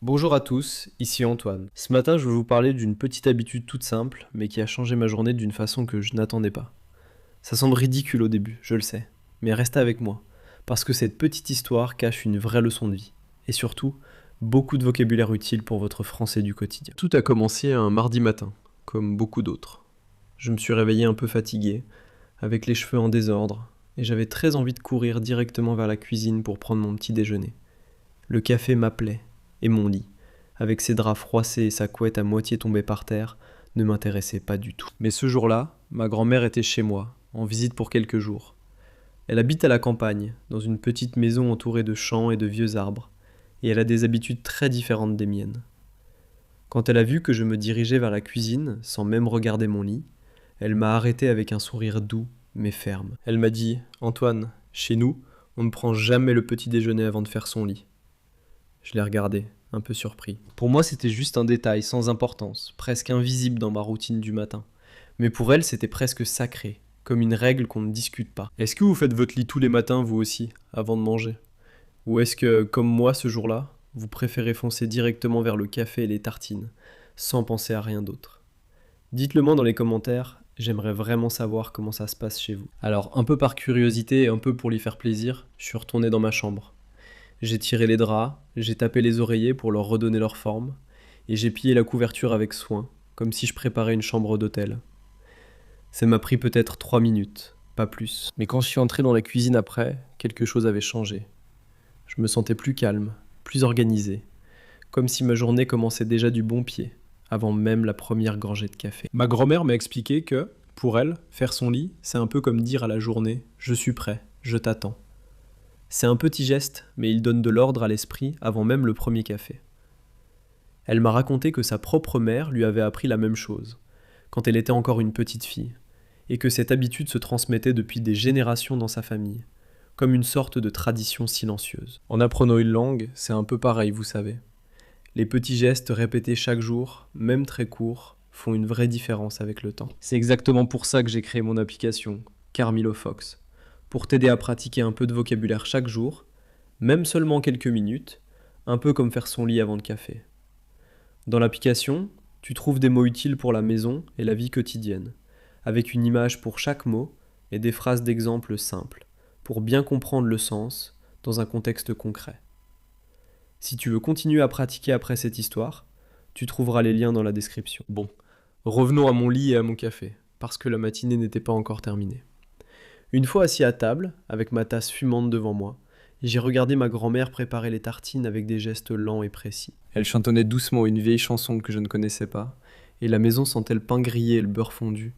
Bonjour à tous, ici Antoine. Ce matin, je vais vous parler d'une petite habitude toute simple, mais qui a changé ma journée d'une façon que je n'attendais pas. Ça semble ridicule au début, je le sais, mais restez avec moi, parce que cette petite histoire cache une vraie leçon de vie, et surtout, beaucoup de vocabulaire utile pour votre français du quotidien. Tout a commencé un mardi matin, comme beaucoup d'autres. Je me suis réveillé un peu fatigué, avec les cheveux en désordre, et j'avais très envie de courir directement vers la cuisine pour prendre mon petit déjeuner. Le café m'appelait, et mon lit, avec ses draps froissés et sa couette à moitié tombée par terre, ne m'intéressait pas du tout. Mais ce jour-là, ma grand-mère était chez moi, en visite pour quelques jours. Elle habite à la campagne, dans une petite maison entourée de champs et de vieux arbres, et elle a des habitudes très différentes des miennes. Quand elle a vu que je me dirigeais vers la cuisine, sans même regarder mon lit, elle m'a arrêté avec un sourire doux, mais ferme. Elle m'a dit « Antoine, chez nous, on ne prend jamais le petit déjeuner avant de faire son lit. » Je l'ai regardé, un peu surpris. Pour moi, c'était juste un détail sans importance, presque invisible dans ma routine du matin. Mais pour elle, c'était presque sacré, comme une règle qu'on ne discute pas. Est-ce que vous faites votre lit tous les matins, vous aussi, avant de manger? Ou est-ce que, comme moi ce jour-là, vous préférez foncer directement vers le café et les tartines, sans penser à rien d'autre? Dites-le moi dans les commentaires, j'aimerais vraiment savoir comment ça se passe chez vous. Alors, un peu par curiosité et un peu pour lui faire plaisir, je suis retourné dans ma chambre. J'ai tiré les draps, j'ai tapé les oreillers pour leur redonner leur forme, et j'ai plié la couverture avec soin, comme si je préparais une chambre d'hôtel. Ça m'a pris peut-être 3 minutes, pas plus. Mais quand je suis entré dans la cuisine après, quelque chose avait changé. Je me sentais plus calme, plus organisé, comme si ma journée commençait déjà du bon pied, avant même la première gorgée de café. Ma grand-mère m'a expliqué que, pour elle, faire son lit, c'est un peu comme dire à la journée « je suis prêt, je t'attends ». C'est un petit geste, mais il donne de l'ordre à l'esprit avant même le premier café. Elle m'a raconté que sa propre mère lui avait appris la même chose, quand elle était encore une petite fille, et que cette habitude se transmettait depuis des générations dans sa famille, comme une sorte de tradition silencieuse. En apprenant une langue, c'est un peu pareil, vous savez. Les petits gestes répétés chaque jour, même très courts, font une vraie différence avec le temps. C'est exactement pour ça que j'ai créé mon application, Carmilo Fox, pour t'aider à pratiquer un peu de vocabulaire chaque jour, même seulement quelques minutes, un peu comme faire son lit avant le café. Dans l'application, tu trouves des mots utiles pour la maison et la vie quotidienne, avec une image pour chaque mot et des phrases d'exemple simples, pour bien comprendre le sens dans un contexte concret. Si tu veux continuer à pratiquer après cette histoire, tu trouveras les liens dans la description. Bon, revenons à mon lit et à mon café, parce que la matinée n'était pas encore terminée. Une fois assis à table, avec ma tasse fumante devant moi, j'ai regardé ma grand-mère préparer les tartines avec des gestes lents et précis. Elle chantonnait doucement une vieille chanson que je ne connaissais pas, et la maison sentait le pain grillé et le beurre fondu.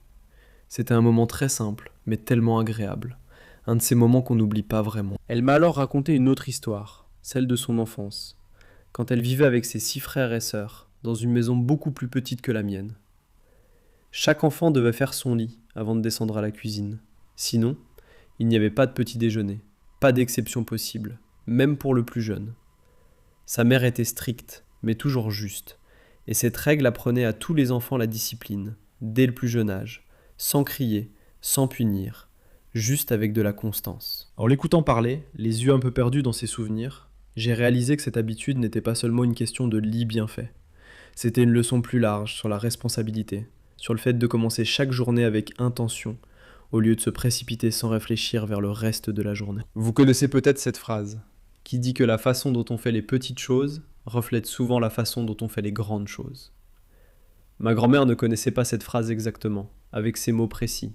C'était un moment très simple, mais tellement agréable. Un de ces moments qu'on n'oublie pas vraiment. Elle m'a alors raconté une autre histoire, celle de son enfance, quand elle vivait avec ses 6 frères et sœurs, dans une maison beaucoup plus petite que la mienne. Chaque enfant devait faire son lit avant de descendre à la cuisine. Sinon, il n'y avait pas de petit déjeuner, pas d'exception possible, même pour le plus jeune. Sa mère était stricte, mais toujours juste, et cette règle apprenait à tous les enfants la discipline, dès le plus jeune âge, sans crier, sans punir, juste avec de la constance. En l'écoutant parler, les yeux un peu perdus dans ses souvenirs, j'ai réalisé que cette habitude n'était pas seulement une question de lit bien fait. C'était une leçon plus large sur la responsabilité, sur le fait de commencer chaque journée avec intention, au lieu de se précipiter sans réfléchir vers le reste de la journée. Vous connaissez peut-être cette phrase, qui dit que la façon dont on fait les petites choses reflète souvent la façon dont on fait les grandes choses. Ma grand-mère ne connaissait pas cette phrase exactement, avec ces mots précis,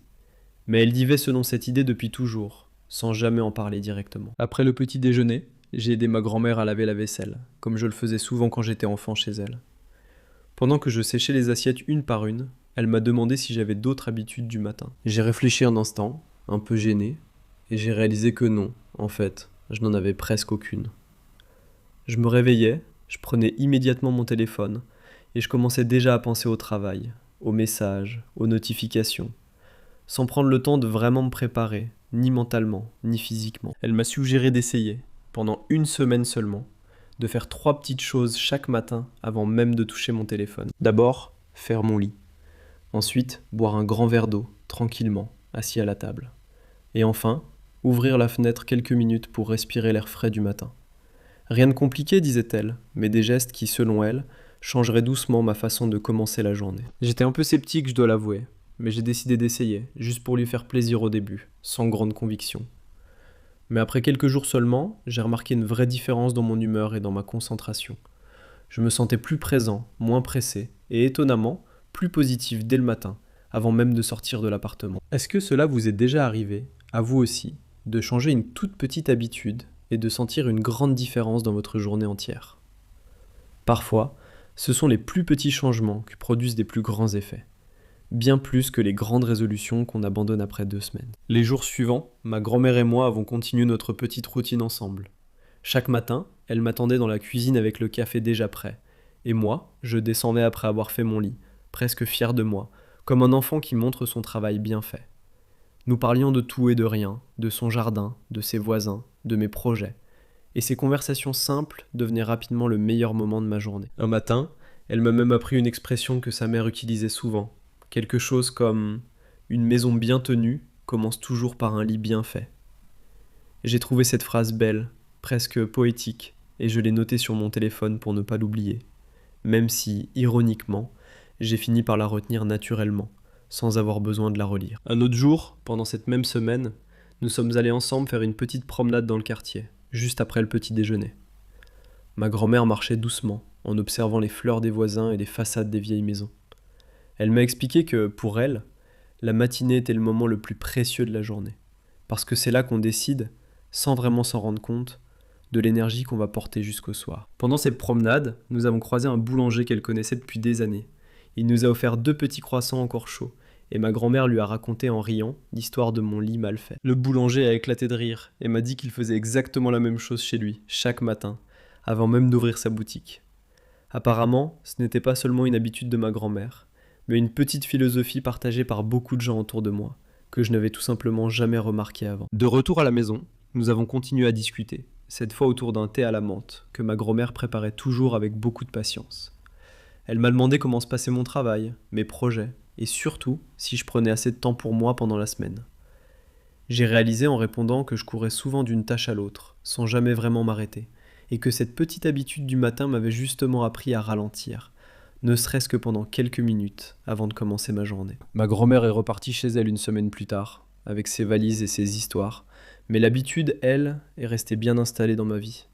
mais elle vivait selon cette idée depuis toujours, sans jamais en parler directement. Après le petit déjeuner, j'ai aidé ma grand-mère à laver la vaisselle, comme je le faisais souvent quand j'étais enfant chez elle. Pendant que je séchais les assiettes une par une, elle m'a demandé si j'avais d'autres habitudes du matin. J'ai réfléchi un instant, un peu gêné, et j'ai réalisé que non, en fait, je n'en avais presque aucune. Je me réveillais, je prenais immédiatement mon téléphone, et je commençais déjà à penser au travail, aux messages, aux notifications, sans prendre le temps de vraiment me préparer, ni mentalement, ni physiquement. Elle m'a suggéré d'essayer, pendant 1 semaine seulement, de faire 3 petites choses chaque matin avant même de toucher mon téléphone. D'abord, faire mon lit. Ensuite, boire un grand verre d'eau, tranquillement, assis à la table. Et enfin, ouvrir la fenêtre quelques minutes pour respirer l'air frais du matin. Rien de compliqué, disait-elle, mais des gestes qui, selon elle, changeraient doucement ma façon de commencer la journée. J'étais un peu sceptique, je dois l'avouer, mais j'ai décidé d'essayer, juste pour lui faire plaisir au début, sans grande conviction. Mais après quelques jours seulement, j'ai remarqué une vraie différence dans mon humeur et dans ma concentration. Je me sentais plus présent, moins pressé, et étonnamment, plus positif dès le matin, avant même de sortir de l'appartement. Est-ce que cela vous est déjà arrivé, à vous aussi, de changer une toute petite habitude et de sentir une grande différence dans votre journée entière? Parfois, ce sont les plus petits changements qui produisent des plus grands effets, bien plus que les grandes résolutions qu'on abandonne après 2 semaines. Les jours suivants, ma grand-mère et moi avons continué notre petite routine ensemble. Chaque matin, elle m'attendait dans la cuisine avec le café déjà prêt, et moi, je descendais après avoir fait mon lit, presque fier de moi, comme un enfant qui montre son travail bien fait. Nous parlions de tout et de rien, de son jardin, de ses voisins, de mes projets, et ces conversations simples devenaient rapidement le meilleur moment de ma journée. Un matin, elle m'a même appris une expression que sa mère utilisait souvent, quelque chose comme « une maison bien tenue commence toujours par un lit bien fait ». J'ai trouvé cette phrase belle, presque poétique, et je l'ai notée sur mon téléphone pour ne pas l'oublier, même si, ironiquement, j'ai fini par la retenir naturellement, sans avoir besoin de la relire. Un autre jour, pendant cette même semaine, nous sommes allés ensemble faire une petite promenade dans le quartier, juste après le petit déjeuner. Ma grand-mère marchait doucement, en observant les fleurs des voisins et les façades des vieilles maisons. Elle m'a expliqué que, pour elle, la matinée était le moment le plus précieux de la journée, parce que c'est là qu'on décide, sans vraiment s'en rendre compte, de l'énergie qu'on va porter jusqu'au soir. Pendant cette promenade, nous avons croisé un boulanger qu'elle connaissait depuis des années. Il nous a offert 2 petits croissants encore chauds, et ma grand-mère lui a raconté en riant l'histoire de mon lit mal fait. Le boulanger a éclaté de rire et m'a dit qu'il faisait exactement la même chose chez lui, chaque matin, avant même d'ouvrir sa boutique. Apparemment, ce n'était pas seulement une habitude de ma grand-mère, mais une petite philosophie partagée par beaucoup de gens autour de moi, que je n'avais tout simplement jamais remarqué avant. De retour à la maison, nous avons continué à discuter, cette fois autour d'un thé à la menthe, que ma grand-mère préparait toujours avec beaucoup de patience. Elle m'a demandé comment se passait mon travail, mes projets, et surtout si je prenais assez de temps pour moi pendant la semaine. J'ai réalisé en répondant que je courais souvent d'une tâche à l'autre, sans jamais vraiment m'arrêter, et que cette petite habitude du matin m'avait justement appris à ralentir, ne serait-ce que pendant quelques minutes avant de commencer ma journée. Ma grand-mère est repartie chez elle une semaine plus tard, avec ses valises et ses histoires, mais l'habitude, elle, est restée bien installée dans ma vie.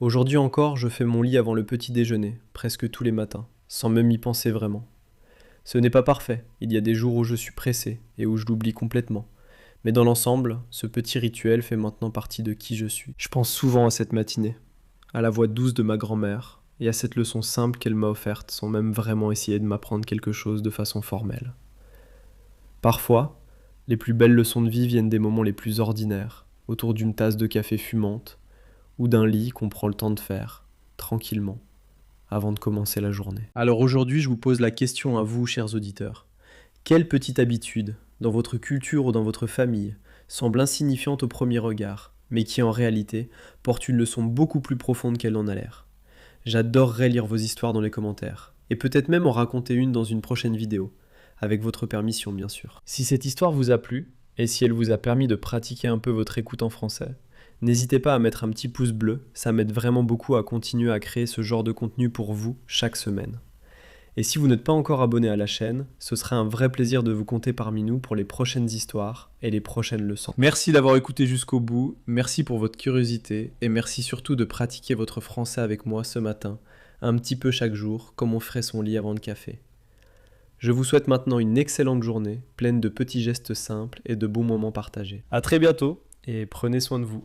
Aujourd'hui encore, je fais mon lit avant le petit déjeuner, presque tous les matins, sans même y penser vraiment. Ce n'est pas parfait, il y a des jours où je suis pressé et où je l'oublie complètement. Mais dans l'ensemble, ce petit rituel fait maintenant partie de qui je suis. Je pense souvent à cette matinée, à la voix douce de ma grand-mère, et à cette leçon simple qu'elle m'a offerte sans même vraiment essayer de m'apprendre quelque chose de façon formelle. Parfois, les plus belles leçons de vie viennent des moments les plus ordinaires, autour d'une tasse de café fumante, ou d'un lit qu'on prend le temps de faire, tranquillement, avant de commencer la journée. Alors aujourd'hui, je vous pose la question à vous, chers auditeurs. Quelle petite habitude, dans votre culture ou dans votre famille, semble insignifiante au premier regard, mais qui en réalité porte une leçon beaucoup plus profonde qu'elle en a l'air? J'adorerais lire vos histoires dans les commentaires, et peut-être même en raconter une dans une prochaine vidéo, avec votre permission bien sûr. Si cette histoire vous a plu, et si elle vous a permis de pratiquer un peu votre écoute en français, n'hésitez pas à mettre un petit pouce bleu, ça m'aide vraiment beaucoup à continuer à créer ce genre de contenu pour vous chaque semaine. Et si vous n'êtes pas encore abonné à la chaîne, ce serait un vrai plaisir de vous compter parmi nous pour les prochaines histoires et les prochaines leçons. Merci d'avoir écouté jusqu'au bout, merci pour votre curiosité et merci surtout de pratiquer votre français avec moi ce matin, un petit peu chaque jour, comme on ferait son lit avant le café. Je vous souhaite maintenant une excellente journée, pleine de petits gestes simples et de beaux moments partagés. À très bientôt et prenez soin de vous.